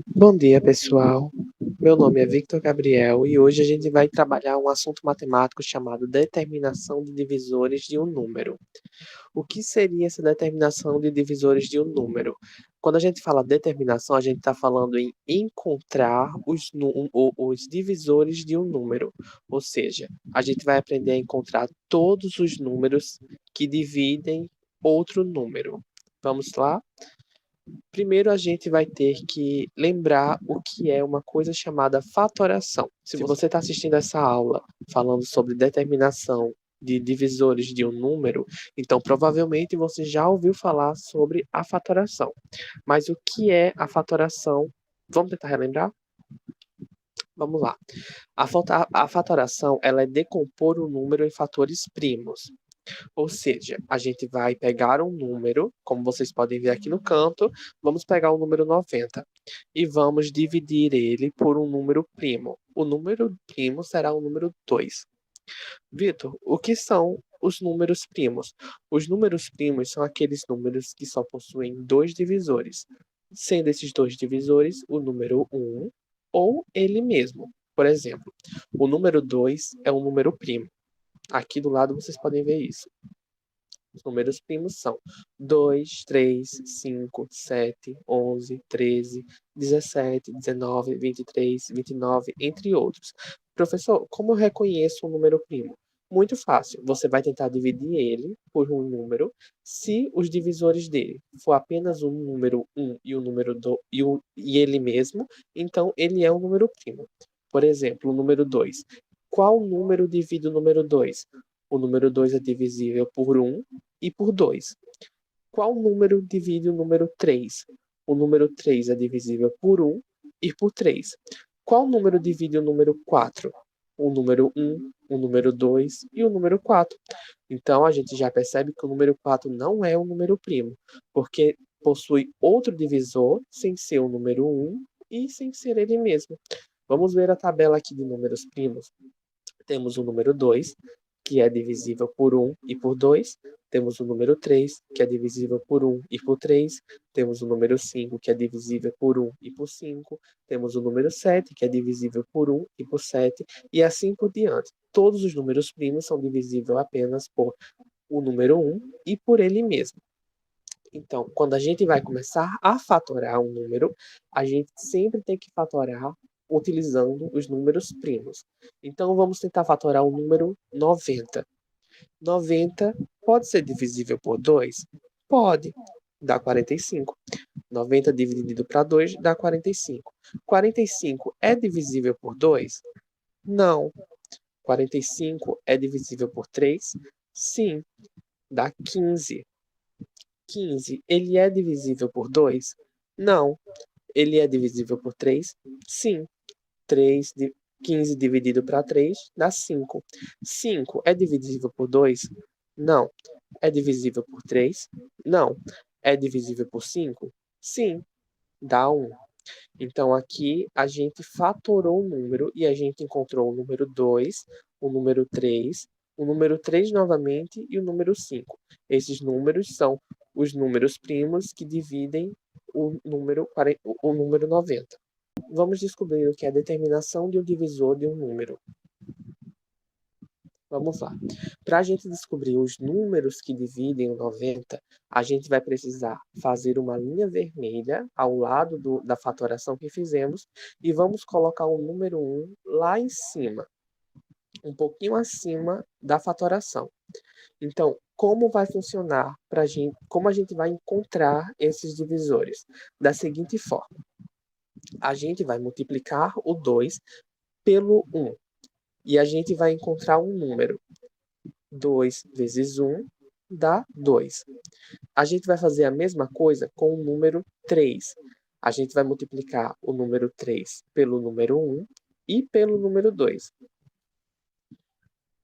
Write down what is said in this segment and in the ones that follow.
Bom dia, pessoal. Meu nome é Victor Gabriel e hoje a gente vai trabalhar um assunto matemático chamado determinação de divisores de um número. O que seria essa determinação de divisores de um número? Quando a gente fala determinação, a gente está falando em encontrar os divisores de um número. Ou seja, a gente vai aprender a encontrar todos os números que dividem outro número. Vamos lá? Primeiro, a gente vai ter que lembrar o que é uma coisa chamada fatoração. Se você está assistindo essa aula falando sobre determinação de divisores de um número, então provavelmente você já ouviu falar sobre a fatoração. Mas o que é a fatoração? Vamos tentar relembrar? Vamos lá. A fatoração ela é decompor o número em fatores primos. Ou seja, a gente vai pegar um número, como vocês podem ver aqui no canto, vamos pegar o número 90 e vamos dividir ele por um número primo. O número primo será o número 2. Vitor, o que são os números primos? Os números primos são aqueles números que só possuem dois divisores, sendo esses dois divisores o número 1 ou ele mesmo. Por exemplo, o número 2 é um número primo. Aqui do lado vocês podem ver isso. Os números primos são 2, 3, 5, 7, 11, 13, 17, 19, 23, 29, entre outros. Professor, como eu reconheço um número primo? Muito fácil. Você vai tentar dividir ele por um número. Se os divisores dele for apenas o número 1 e o número 2 e ele mesmo, então ele é um número primo. Por exemplo, o número 2. Qual número divide o número 2? O número 2 é divisível por 1 e por 2. Qual número divide o número 3? O número 3 é divisível por 1 e por 3. Qual número divide o número 4? O número 1, o número 2 e o número 4. Então, a gente já percebe que o número 4 não é um número primo, porque possui outro divisor sem ser o número 1 e sem ser ele mesmo. Vamos ver a tabela aqui de números primos. Temos o número 2, que é divisível por 1 e por 2. Temos o número 3, que é divisível por 1 e por 3. Temos o número 5, que é divisível por 1 e por 5. Temos o número 7, que é divisível por 1 e por 7. E assim por diante. Todos os números primos são divisíveis apenas por o número 1 e por ele mesmo. Então, quando a gente vai começar a fatorar um número, a gente sempre tem que fatorar utilizando os números primos. Então, vamos tentar fatorar o número 90. 90 pode ser divisível por 2? Pode, dá 45. 90 dividido para 2 dá 45. 45 é divisível por 2? Não. 45 é divisível por 3? Sim, dá 15. 15, ele é divisível por 2? Não. Ele é divisível por 3? Sim. 15 dividido para 3 dá 5. 5 é divisível por 2? Não. É divisível por 3? Não. É divisível por 5? Sim. Dá 1. Então, aqui a gente fatorou o número e a gente encontrou o número 2, o número 3, o número 3 novamente e o número 5. Esses números são os números primos que dividem o número 90. Vamos descobrir o que é a determinação de um divisor de um número. Vamos lá. Para a gente descobrir os números que dividem o 90, a gente vai precisar fazer uma linha vermelha ao lado da fatoração que fizemos e vamos colocar o número 1 lá em cima, um pouquinho acima da fatoração. Então, como vai funcionar para gente, como a gente vai encontrar esses divisores? Da seguinte forma: a gente vai multiplicar o 2 pelo 1 e a gente vai encontrar um número. 2 vezes 1 dá 2. A gente vai fazer a mesma coisa com o número 3. A gente vai multiplicar o número 3 pelo número 1 e pelo número 2.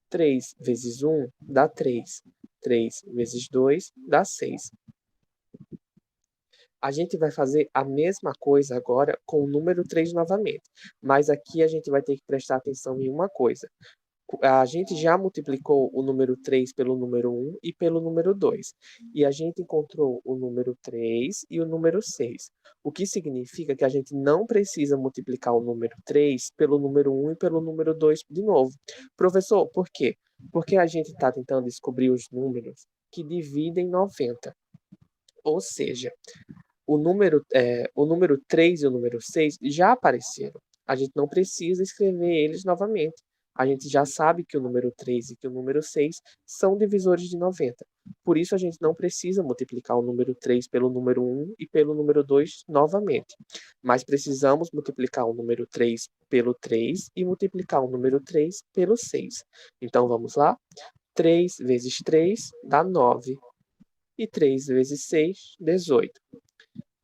3 vezes 1 dá 3. 3 vezes 2 dá 6. A gente vai fazer a mesma coisa agora com o número 3 novamente. Mas aqui a gente vai ter que prestar atenção em uma coisa. A gente já multiplicou o número 3 pelo número 1 e pelo número 2. E a gente encontrou o número 3 e o número 6. O que significa que a gente não precisa multiplicar o número 3 pelo número 1 e pelo número 2 de novo. Professor, por quê? Porque a gente está tentando descobrir os números que dividem 90. Ou seja, o número 3 e o número 6 já apareceram. A gente não precisa escrever eles novamente. A gente já sabe que o número 3 e que o número 6 são divisores de 90. Por isso, a gente não precisa multiplicar o número 3 pelo número 1 e pelo número 2 novamente. Mas precisamos multiplicar o número 3 pelo 3 e multiplicar o número 3 pelo 6. Então, vamos lá? 3 vezes 3 dá 9. E 3 vezes 6, 18.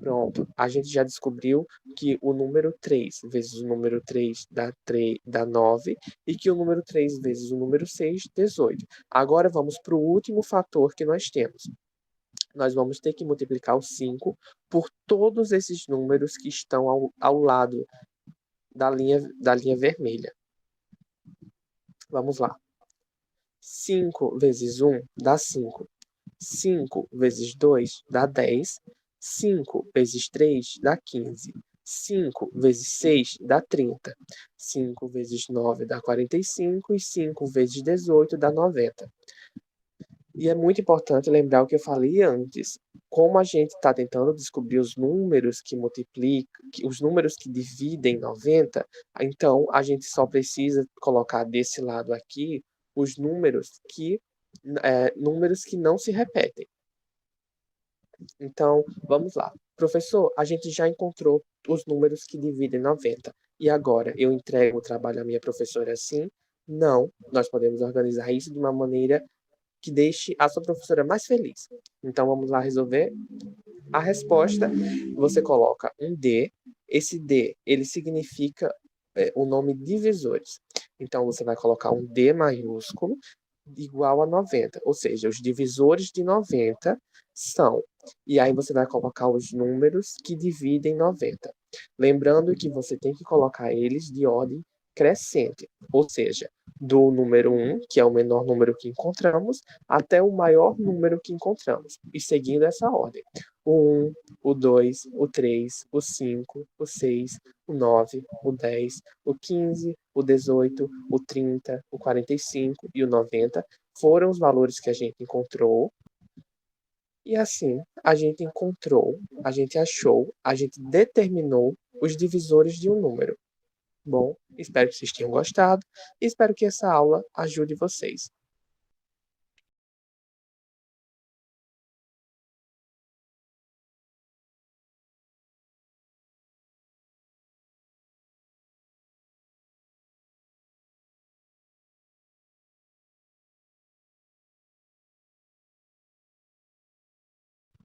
Pronto, a gente já descobriu que o número 3 vezes o número 3 dá 9 e que o número 3 vezes o número 6, 18. Agora vamos para o último fator que nós temos. Nós vamos ter que multiplicar o 5 por todos esses números que estão ao lado da linha vermelha. Vamos lá. 5 vezes 1 dá 5. 5 vezes 2 dá 10. 5 vezes 3 dá 15. 5 vezes 6 dá 30. 5 vezes 9 dá 45. E 5 vezes 18 dá 90. E é muito importante lembrar o que eu falei antes. Como a gente está tentando descobrir os números que multiplicam, os números que dividem 90, então a gente só precisa colocar desse lado aqui os números que não se repetem. Então, vamos lá. Professor, a gente já encontrou os números que dividem 90. E agora, eu entrego o trabalho à minha professora assim? Não, nós podemos organizar isso de uma maneira que deixe a sua professora mais feliz. Então, vamos lá resolver. A resposta, você coloca um D. Esse D, ele significa o nome divisores. Então, você vai colocar um D maiúsculo igual a 90. Ou seja, os divisores de 90 são. E aí você vai colocar os números que dividem 90. Lembrando que você tem que colocar eles de ordem crescente. Ou seja, do número 1, que é o menor número que encontramos, até o maior número que encontramos. E seguindo essa ordem. O 1, o 2, o 3, o 5, o 6, o 9, o 10, o 15, o 18, o 30, o 45 e o 90 foram os valores que a gente encontrou. E assim, a gente encontrou, a gente achou, a gente determinou os divisores de um número. Bom, espero que vocês tenham gostado e espero que essa aula ajude vocês.